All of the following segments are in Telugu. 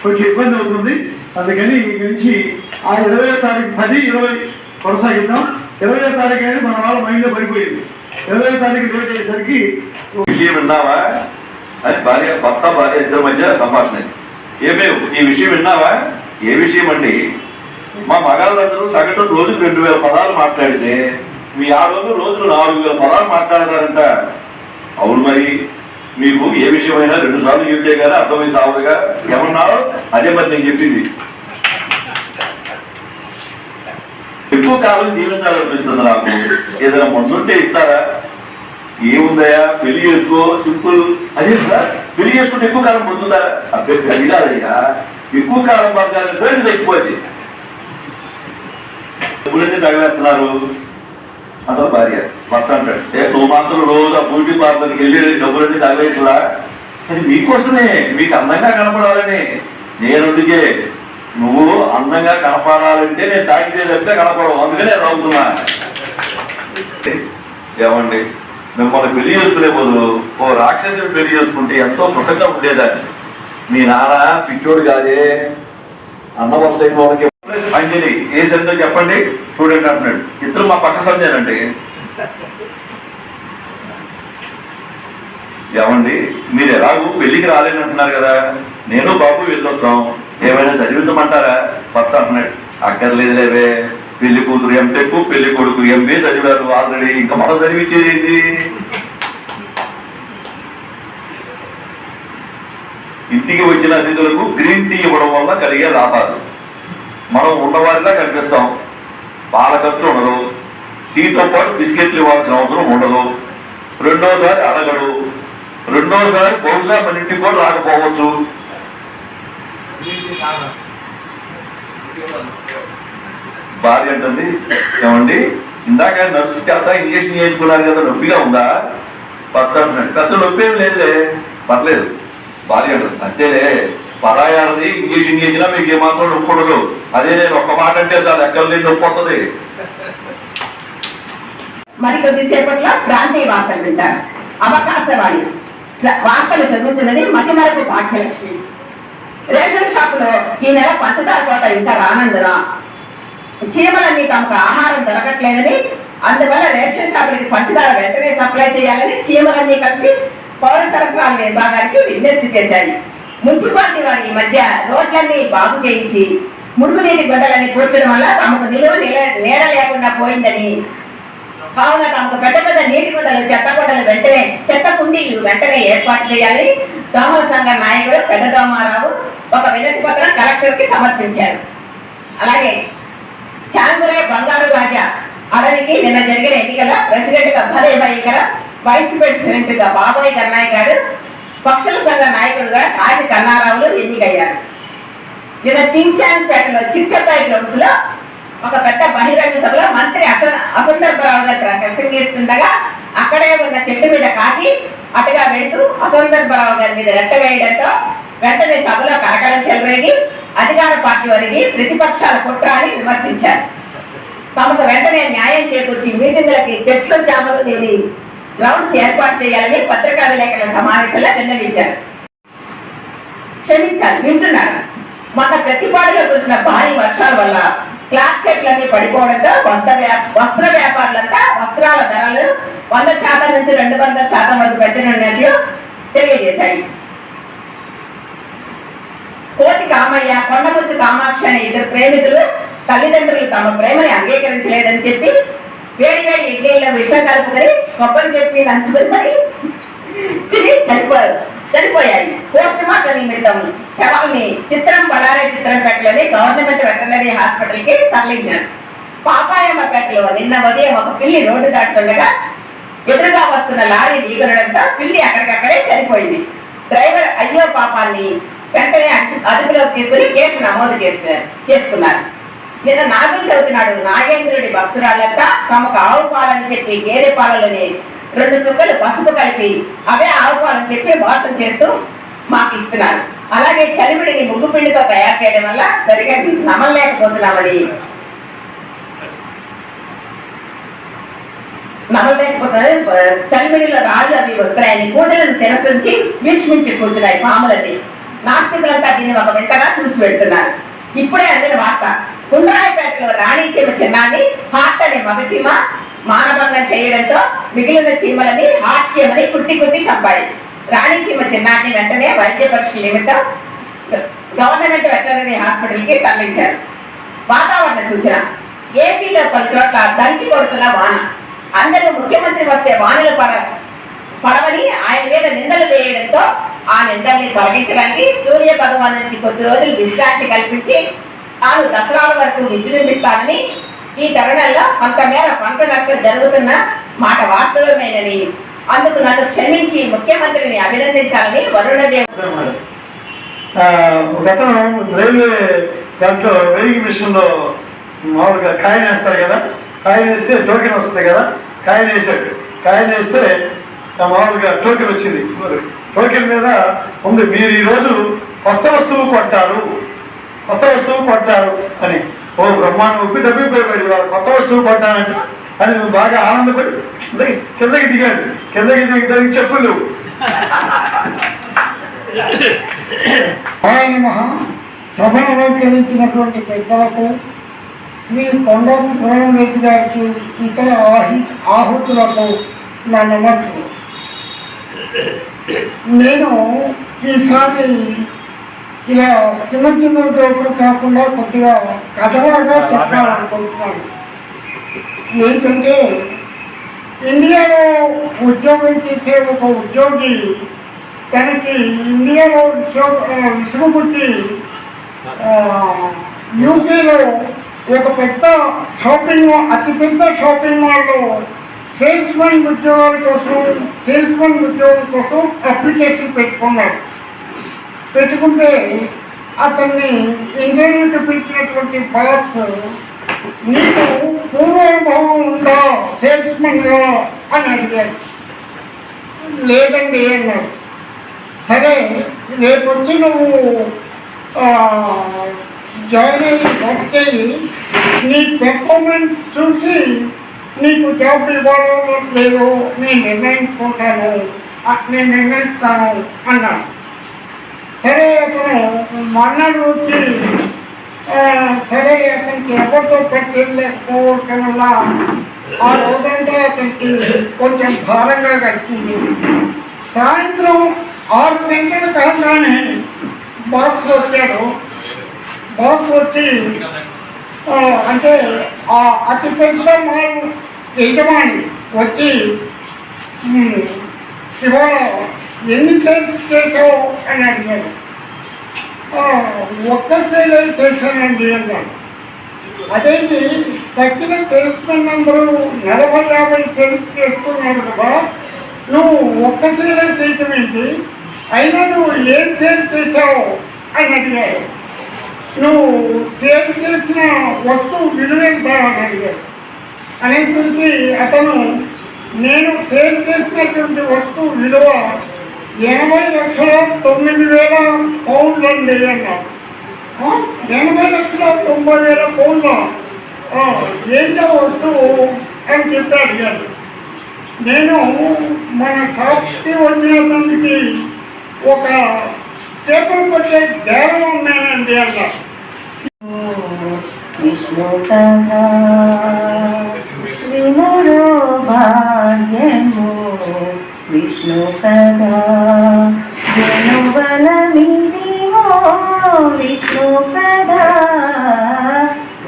కొంచెం ఇబ్బంది అవుతుంది. అందుకని ఇక నుంచి ఆ 20వ తారీఖు 10, 20 కొనసాగిద్దాం. 20వ తారీఖు అనేది మన వాళ్ళ మైండ్లో పడిపోయింది. 20వ తారీఖు డేట్ అయ్యేసరికి విషయం విన్నావా అని భర్త భార్య ఇద్దరి మధ్య సంభాషణ. ఏమేమి ఈ విషయం విన్నావా? ఏ విషయం అండి? మా మగాళ్ళందరూ సగటు రోజుకు 2000 పదాలు మాట్లాడితే మీ ఆడవాళ్ళు రోజులు 4000 పదాలు మాట్లాడతారంట. అవును, మరి మీకు ఏ విషయమైనా 2 సార్లు చెబితే కానీ అర్థమై సాగుగా ఏమన్నారో అదే మరి నేను చెప్పింది. ఎక్కువ కాలం జీవించాలనిపిస్తుంది నాకు. ఏదైనా ముందుంటే ఇస్తారా? ఏముందయా, పెళ్లి చేసుకో, సింపుల్. అదే సార్, పెళ్లి చేసుకుంటే ఎక్కువ కాలం పొందుతారా? అభ్యర్థి అది కాదయ్యా, ఎక్కువ కాలం బతకాలని పేరు చచ్చిపోయింది. డబ్బులన్నీ తగలేస్తున్నారు అంటారు భార్య. భర్త అంటాడు, నువ్వు మాత్రం రోజు ఆ బ్యూటీ పార్లర్కి వెళ్ళి డబ్బులన్నీ తగలేట్లా? అది మీకోసమే, మీకు అందంగా కనపడాలని. నేను అందుకే నువ్వు అందంగా కనపడాలంటే నేను తాగితే చెప్తే కనపడవు, అందుకనే రావుతున్నా. ఏమండి, మిమ్మల్ని పెళ్లి చేసుకునే బదులు ఓ రాక్షసుని పెళ్లి చేసుకుంటే ఎంతో సుఖంగా ఉండేదాన్ని. మీ నాన్న పిచ్చోడు కాదే, అన్న వరుస అయిన వాళ్ళకి. అంజలి ఏ సందో చెప్పండి, స్టూడెంట్ అంటున్నాడు. ఇద్దరు మా పక్క సంజయనండి. ఏమండి, మీరు ఎలాగూ పెళ్లికి రాలేనంటున్నారు కదా, నేను బాబు వెళ్ళొస్తాం, ఏమైనా చదివించమంటారా? భర్త అంటున్నాడు, అక్కర్లేదులేవే, పెళ్లి కూతురు ఎంటెక్, పెళ్లి కొడుకు MBA చదివారు ఆల్రెడీ, ఇంకా మనం చదివించేది. ఇంటికి వచ్చిన అతిథులకు గ్రీన్ టీ ఇవ్వడం వల్ల కలిగే లాభాలు. మనం ఉన్నవారిలా కనిపిస్తాం, పాల ఖర్చు ఉండదు, టీతో పాటు బిస్కెట్లు ఇవ్వాల్సిన అవసరం ఉండదు, రెండోసారి అడగడు, రెండోసారి బహుశా మన ఇంటికి కూడా రాకపోవచ్చు. భార్య అంటుంది, ఏమండి ఇందాక నర్సు చేత ఇంజక్షన్ చేయించుకున్నారు కదా, నొప్పిగా ఉందా? భర్త అంటున్నాడు, పెద్ద నొప్పి ఏం లేదులే, పర్లేదు. భార్య అంటుంది, అంతేలే, పరాయాలది ఇంజక్షన్ చేసినా మీకు ఏమాత్రం నొప్పి ఉండదు. అదే నేను ఒక్క మాట అంటే చాలు ఎక్కడ లేని నొప్పి వస్తుంది. మరి కొద్దిసేపట్లో ప్రాంతీయ వార్తలు వింటారు. అవకాశవాణి వార్తలు చదువుతున్నది మధ్యమరకు భాగ్యలక్ష్మి. రేషన్ షాపులో ఈ నెల పంచదార కోట ఇంకా రానందున చీమలన్నీ తమకు ఆహారం దొరకట్లేదని, అందువల్ల రేషన్ షాపులకి పంచదార వెంటనే సప్లై చేయాలని చీమలన్నీ కలిసి పౌర సరఫరాల విభాగానికి విజ్ఞప్తి చేశాయి. మున్సిపాలిటీ వారి ఈ మధ్య రోడ్లన్నీ బాగు చేయించి మురుగునీటి గొడ్డలన్నీ కూర్చడం వల్ల తమకు నిలువ నీడ లేకుండా పోయిందని, కావున తమకు పెద్ద పెద్ద నీటి గుంటలు, చెత్త గుంటలు వెంటనే, చెత్త కుండీలు వెంటనే ఏర్పాటు చేయాలని దోమల సంఘ నాయకుడు పెద్ద దోమారావు ఒక వినతి పత్రం కలెక్టర్కి సమర్పించారు. అలాగే చాంగురే బంగారు రాజా అడవికి నిన్న జరిగిన ఎన్నికల ప్రెసిడెంట్ గా భలేభాయి గారు, వైస్ ప్రెసిడెంట్ గా బాబాయ్ గన్నాయ్ గారు, పక్షుల సంఘ నాయకుడుగా కాటి కన్నారావులు ఎన్నికయ్యారు. నిన్న చించాన్పేటలో చిట్టపేట గ్రౌండ్స్ లో ఒక పెద్ద బహిరంగ సభలో మంత్రి అసందర్భరావు గారు ప్రసంగిస్తుండగా అక్కడే ఉన్న చెట్టు మీద కాకి అటుగా వెళ్తూ అసందర్భరావు గారి మీద రెట్ట వేయడంతో వెంటనే సభలో కలకలం చెలరేగి అధికార పార్టీ వారికి ప్రతిపక్షాల కుట్ర అని విమర్శించారు. తమకు వెంటనే న్యాయం చేకూర్చి మీటింగులకి చెట్లు చామలు లేని గ్రౌండ్స్ ఏర్పాటు చేయాలని పత్రికా విలేకరుల సమావేశంలో విన్నవించారు. క్షమించాలి, వింటున్నారు. మన ప్రతిపాడులో కురిసిన భారీ వర్షాల వల్ల క్లాత్ చెట్లన్నీ పడిపోవడంతో వస్త్ర వ్యాపారులంతా వస్త్రాల ధరలు 100% నుంచి 200% వరకు పెట్టనున్నట్లు తెలియజేశాయి. కోటి కామయ్య, కొండముచ్చు కామాక్షి అనే ఇద్దరు ప్రేమికులు తల్లిదండ్రులు తమ ప్రేమని అంగీకరించలేదని చెప్పి వేడి వేడి ఇడ్లీలో విషం కలుపుకొని కొబ్బరి చెప్పి నంచుకొని మరి తిని చనిపోయాయి. పోస్ట్ మార్టం నిమిత్తం శవాల్ని బళ్ళారి చిత్రంపేటలోని గవర్నమెంట్ వెటర్నరీ హాస్పిటల్ కి తరలించారు. పాపాయమ్మపేటలో నిన్న ఉదయం ఒక పిల్లి రోడ్డు దాటుతుండగా ఎదురుగా వస్తున్న లారీ ఢీకొనడంతో పిల్లి అక్కడికక్కడే చనిపోయింది. డ్రైవర్ అయ్యో పాపాన్ని వెంటనే అదుపులోకి తీసుకుని కేసు నమోదు చేసుకున్నారు. నిన్న నాగులు చదువుతున్నాడు నాగేంద్రుడి భక్తురాళ్ళంతా తమకు ఆవు పాలని చెప్పి గేదె పాలలోని 2 చుక్కలు పసుపు కలిపి అవే ఆవు పాలని చెప్పి మోసం చేస్తూ మాకు ఇస్తున్నారు. అలాగే చలిమిడిని ముగ్గు పిండితో తయారు చేయడం వల్ల సరిగా నమలలేకపోతున్నామని చలిమిడిలో రాళ్ళు అవి వస్తున్నాయని పూజలను తెరసించి వీక్షించి కూర్చున్నాయి పాములన్నీ. నాస్తికులంతా దీన్ని ఒక వింతగా చూసి వెళ్తున్నారు. ఇప్పుడే అందిన వార్త, కుండ్రాయిపేటలో రాణి చీమ చిన్నాన్ని హార్ట్ అనే మగ చీమ మానభంగం చేయడంతో మిగిలిన చీమలని హార్ట్ చీమని కుట్టి కుట్టి చంపాయి. రాణి చీమ చిన్నాన్ని వెంటనే వైద్య పరీక్షల నిమిత్తం గవర్నమెంట్ వెటర్నరీ హాస్పిటల్ కి తరలించారు. వాతావరణ సూచన, ఏపీలో పలు చోట్ల దంచి కొడుతున్న వాన. అందరూ ముఖ్యమంత్రి వస్తే వానలు పడవని ఆయన మీద నిందలు వేయడంతో ఆ నిందల్ని తొలగించడానికి సూర్య భగవానునికి కొద్ది రోజులు విశ్రాంతి కల్పించి తాను దసరాల వరకు విజృంభిస్తానని, ఈ తరుణంలో కొంతమేర పంట నష్టం జరుగుతున్న మాట వాస్తవమేనని, అందుకు నన్ను క్షమించి ముఖ్యమంత్రిని అభినందించాలని వరుణదేవ్. గతంలో రైల్వే దాంట్లో వెయిగింగ్ మిషన్లో మామూలుగా కాయిన్ వేస్తారు కదా, కాయిన్ వేస్తే టోకెన్ వస్తుంది కదా, కాయిన్ వేసాడు. కాయిన్ వేస్తే మామూలుగా టోకెన్ వచ్చింది. టోకెన్ మీద ఉంది, మీరు ఈరోజు కొత్త వస్తువు కొంటారు, కొత్త వస్తువు కొంటారు అని. ఓ బ్రహ్మాండం ఉప్పి తప్పిపోయాడు, వాళ్ళు కొత్త వస్తువు కొంటానంట అని బాగా ఆనందపడి కిందకి దిగాడు. కిందకి దిగి చెప్పులు మహా సభను అలంకరించినటువంటి పెద్దలకు, శ్రీ కొండ సుబ్రహ్మణ్యం రెడ్డి గారికి, ఇతర ఆహుతులకు నా నమస్సు. నేను ఈసారి ఇలా చిన్న చిన్న జోకులు కాకుండా కొద్దిగా కథలాగా చెప్పాలనుకుంటున్నాను. ఏంటంటే, ఇండియాలో ఉద్యోగం చేసే ఒక ఉద్యోగి తనకి ఇండియాలో విసుగుబుట్టి యూకేలో ఒక పెద్ద అతిపెద్ద షాపింగ్ మాల్లో సేల్స్మెన్ ఉద్యోగం కోసం అప్లికేషన్ పెట్టుకుంటే అతన్ని ఇంటర్వ్యూకి పిలిచినటువంటి బాస్, నీకు పూర్వానుభవం ఉందా సేల్స్మెన్గా అని అడిగారు. లేదండి అన్నారు. సరే, రేపు వచ్చి నువ్వు జాయిన్ అయ్యి వర్క్ చేయి, నీ పెర్ఫార్మెన్స్ చూసి నీకు జాబ్ ఇవ్వాలో లేదో నేను నిర్ణయిస్తాను అన్నాను. సరే, అతను మన్నాడు వచ్చి సరే అతనికి ఎవరితో పట్టేది లేకపోవటం వల్ల ఆ రోజంతా అతనికి కొంచెం భారంగా గడిచింది. సాయంత్రం 6 గంటల కాగానే బాస్ వచ్చాడు. బాస్ వచ్చి అంటే ఆ అతి పెద్ద మాల్ యజమాని వచ్చి, ఇవాళ ఎన్ని సేల్స్ చేసావు అని అడిగాడు. ఒక్క సేల్ చేశానండి అన్నాడు. అదేంటి, తగ్గిన సేల్స్మెన్ అందరూ 40-50 సేల్స్ చేస్తున్నారు కదా, నువ్వు ఒక్క సేల్ చేయటం ఏంటి, అయినా నువ్వు ఏం సేల్ చేసావు అని అడిగాడు. నువ్వు సేల్ చేసిన వస్తువు విలువ ఎంత అని అడిగాడు. అనేసరికి అతను, నేను సేల్ చేసినటువంటి వస్తువు విలువ 80,09,000 పౌండ్లు అండి అన్నాడు. 80,90,000 పౌండ్లు, ఏంటో వస్తువు అని చెప్పి అడిగాడు. నేను మన షాప్కి వచ్చినటువంటి ఒక చేపలు పట్టే దేవం ఉన్నానండి అన్నా. వినురో భాగ్యము విష్ణు కదా, వెనుబలమిదివో విష్ణు కదా,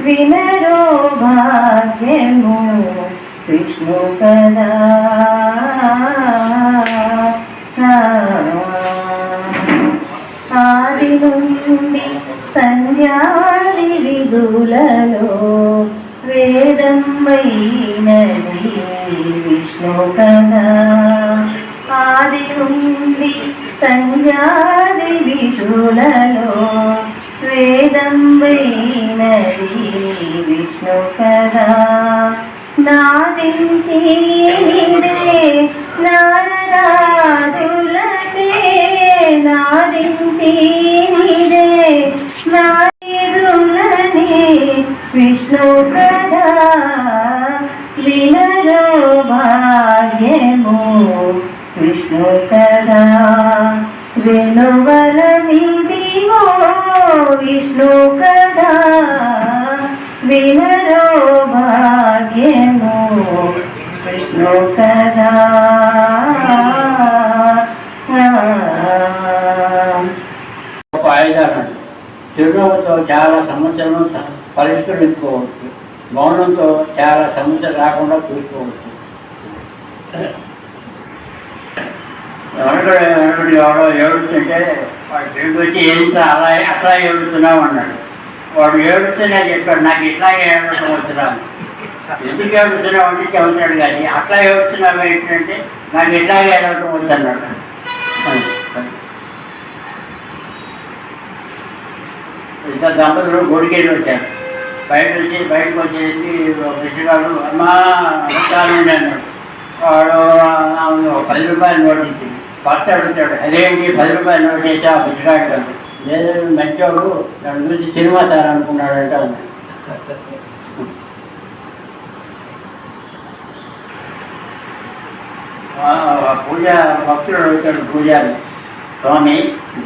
వినరో భాగ్యము విష్ణు కదా. ఆది నుండి సంధ్యాది విధులలో వేదమైనది విష్ణు కదా. ఆది నుండి సంధ్యాది విధులలో వేదమైనది విష్ణు కదా. నాదించి నారదాదులచే నాదించి నాదులని విష్ణు కదా. వినరో భాగ్యము విష్ణు కదా, వెనుబలమిది వినరో భాగ్యము విష్ణు కదా. ఒక ఆయుధాలు చిరునవ్వుతో చాలా సమస్యలను పరిష్కరించుకోవచ్చు, మౌనంతో చాలా సమస్యలు రాకుండా చూసుకోవచ్చు. ఎవడో ఏడుస్తుంటే వాడు తిరిగి వచ్చి ఏంటో అట్లా ఏడుస్తున్నావు అన్నాడు. వాడు ఏడుస్తూనే చెప్పాడు, నాకు ఇట్లాగే ఏడవడం వస్తున్నాను. ఎందుకు ఏడుస్తున్నావు అంటే చెబుతున్నాడు, కానీ అట్లా ఏడుస్తున్నావు ఏంటంటే నాకు ఇట్లాగే ఏడవడం వస్తున్నాడు. ఇద్దరు దంపతులు గుడికెళ్ళి వచ్చారు. బయటకు వచ్చేసి కృష్ణగాడు అమ్మా నమస్కారం అన్నాడు. వాడు 10 రూపాయలు నోట్ ఇచ్చింది. భర్త అడుగుతాడు, అదేంటి 10 రూపాయలు నోట్ చేసి ఆ కృష్ణగాడు కాదు, లేదు మంచోడు దాని గురించి సినిమా సార్ అనుకున్నాడంటే అన్నాడు. పూజ భక్తుడు అడుగుతాడు పూజారి, స్వామి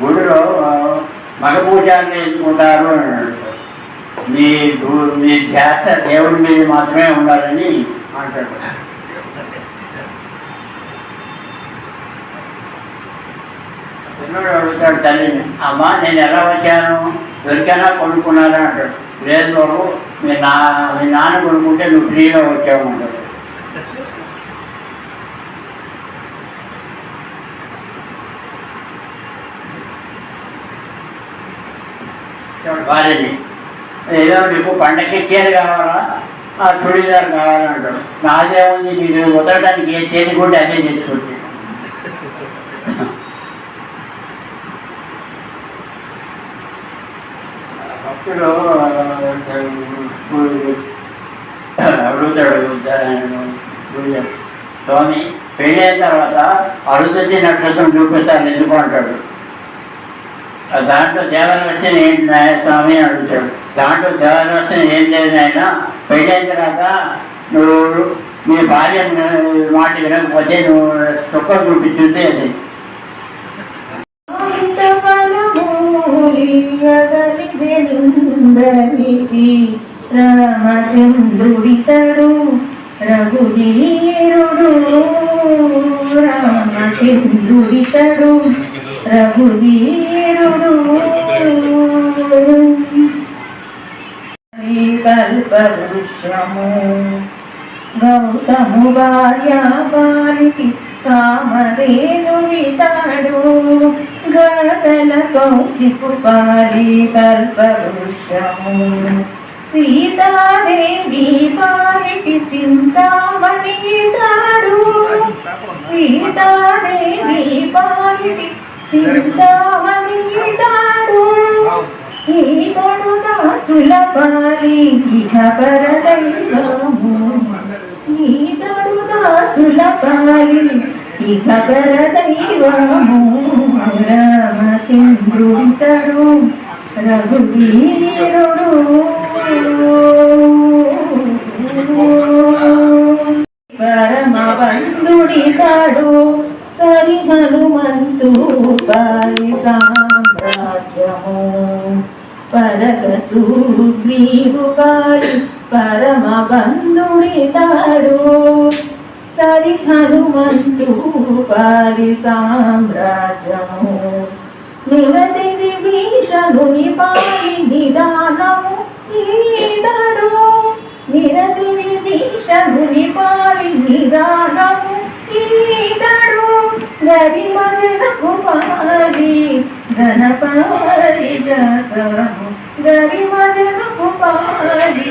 గుడిలో మగ పూజారులు ఎందుకుంటారు అని అడుగుతాడు. మీ ధ్యాస దేవుడి మీద మాత్రమే ఉండాలని అంటాడు. పిల్లడు అడుగుతాడు తల్లిని, అమ్మా నేను ఎలా వచ్చాను, దొరికైనా కొనుక్కున్నారా అంటాడు. లేదు బాబు, మీ నాన్న కొనుక్కుంటే నువ్వు ఫ్రీగా వచ్చావు అంటాడు. భార్యని, ఏదో నీకు పండగకి చీర కావాలా, చుడీదార్ కావాలంటాడు. నాదేముంది, నీకు వదలడానికి ఏ చీర కూడా అదే చేసుకుంటే. భక్తుడు అడుగుతాడు స్వామి, పెళ్ళైన తర్వాత అరుదతి నక్షత్రం చూపిస్తాను ఎందుకు అంటాడు. దాంట్లో దేవరవచన ఏంటి నాయ స్వామి అని అడుగుతాడు. దాంట్లో దేవరవచన ఏం లేదు ఆయన, పెళ్ళైన తర్వాత నువ్వు మీ భార్య మాట వినకపోతే నువ్వు సుఖం చూపించుంటే అది. రామచంద్రుడితడు రఘువీరుడు, రామచంద్రుడితడు రఘువీరుడు. కల్పవృక్షము గౌతము భార్యాపాలికి కామధేను వితాడు, గడల కౌశికు పాలి కల్పవృక్షము. సీతాదేవి పాలికి చింతామణి తాడు, సీతాదేవి పాలికి చింతామణి తాడు. ఈ కొడు దాసుల పాలి ఇహ పరదైవము, ఈ తడు దాసుల పాలి ఇహ పరదైవము. రామచంద్రుడితడు రఘువీరుడు, పరమబంధుడితడు సరి హనుమంతు పాలి సామ్రాజ్యము. పరగ సుగ్రీవు పాలి పరమబంధుడితడు సరి హనుమంతు పాలి సామ్రాజ్యము. నిరతి విభీషణుని పాలి నిదానము ఈదడు, నిరతి విభీషణుని పాలి నిదానము ఈదడు. గరిమజనకు పాలి గణపారిజాతము, గరిమజనకు పాలి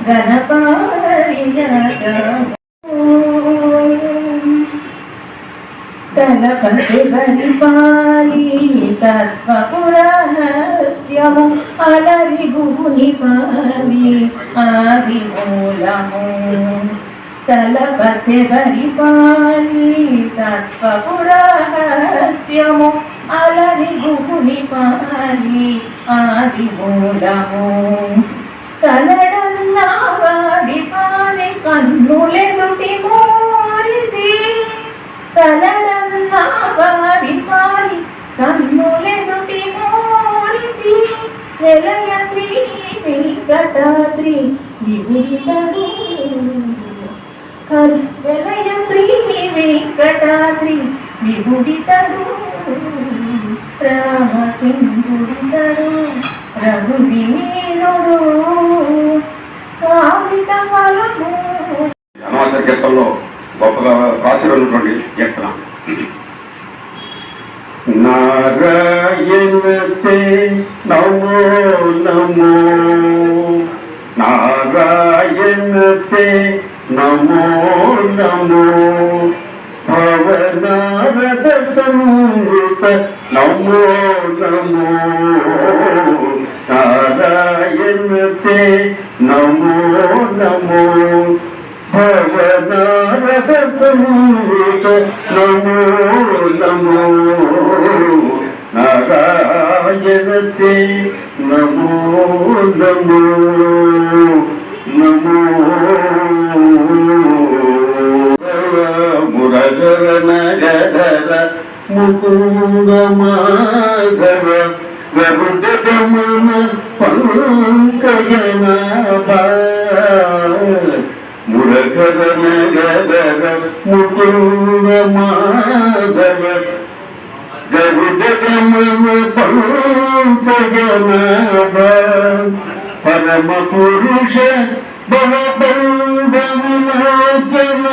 గణపారిజాతము. తలపతి పరిపాలి తత్వపురహస్యము, అలరి భూని పాలి ఆది మూలము. తలపతి పరిపాలి తత్వపురహస్యము, అలరి భూని పాలి ఆది మూలము. కలడన్నా వాడి పాలి కన్నులెదుటి మోరిది, కలడన్నా వాడి పాలి కన్నులెదుటి మోరిది. వెలయ శ్రీ వెంకట వెంకటాద్రి విభుడితడు వెలయ శ్రీ వెంకటాద్రి విభుడితడు రామచంద్రుడితడు రఘువీరుడు కామిత ఫలము. అనవసర కీర్తనలో గొప్పగా ప్రాచుర్యమైనటువంటి కీర్తన. నారాయణతే నమో నమో, నారాయణతే నమో నమో, భవనారద సంయుత నమో నమో, నారాయణతే నమో నమో, భవనారద సంయుత నమో నమో, నారాయణతే నమో నమో నమో. మురగర నగర ముకుంద మాధవ గరుడగమన పంకజనాభ, మురగర నగర ముకుంద మాధవ గరుడగమన పంకజనాభ, పరమ పురుష బలబంధ విమోచన,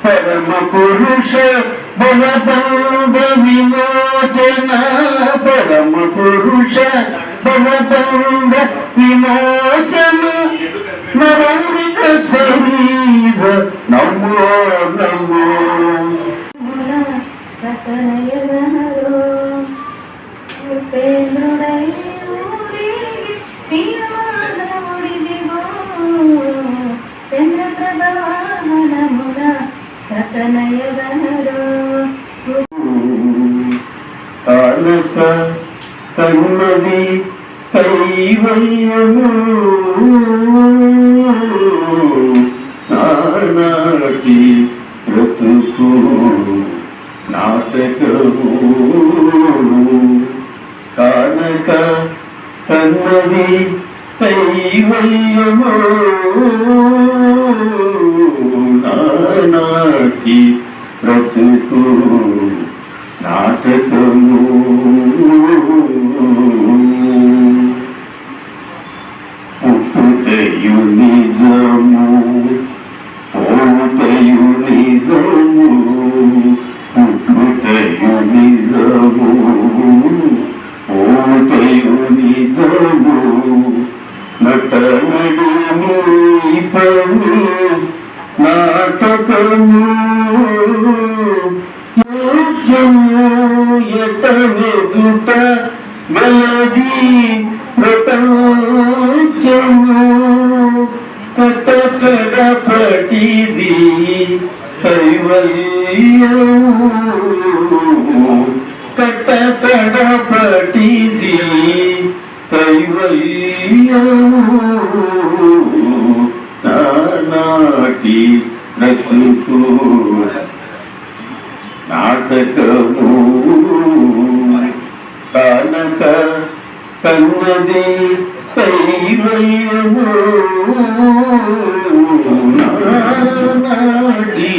పరమ పురుష బలబంధ విమోచన, పరమ పురుష బలబంధ విమోచన, నరమృత సమీర నమో నమో. సకలయగనరో ఉపేంద్రుడై ఊరేగి వీరమాధవుడిదిగో, చంద్రప్రభవాహనమున సకలయగనరో. కానక కన్నది కైవల్యము, నానాటి బ్రతుకు నాటకము, కానక కన్నది కైవల్యము, నానాటి బ్రతుకు నాటకము. పుట్టుటయు నిజము పోవుటయు నిజము, పుట్టుటయు నిజము పోవుటయు నిజము, నటనడు నీపము నాటకము, యోగ్యము ఎటనెదుట గలది ప్రపంచము, కటకడపటిది కైవల్యము, కటకడపటిది కైవల్యము, నానాటి బ్రతుకు నాటకము, కానక కన్నది కైవల్యము, నానాటి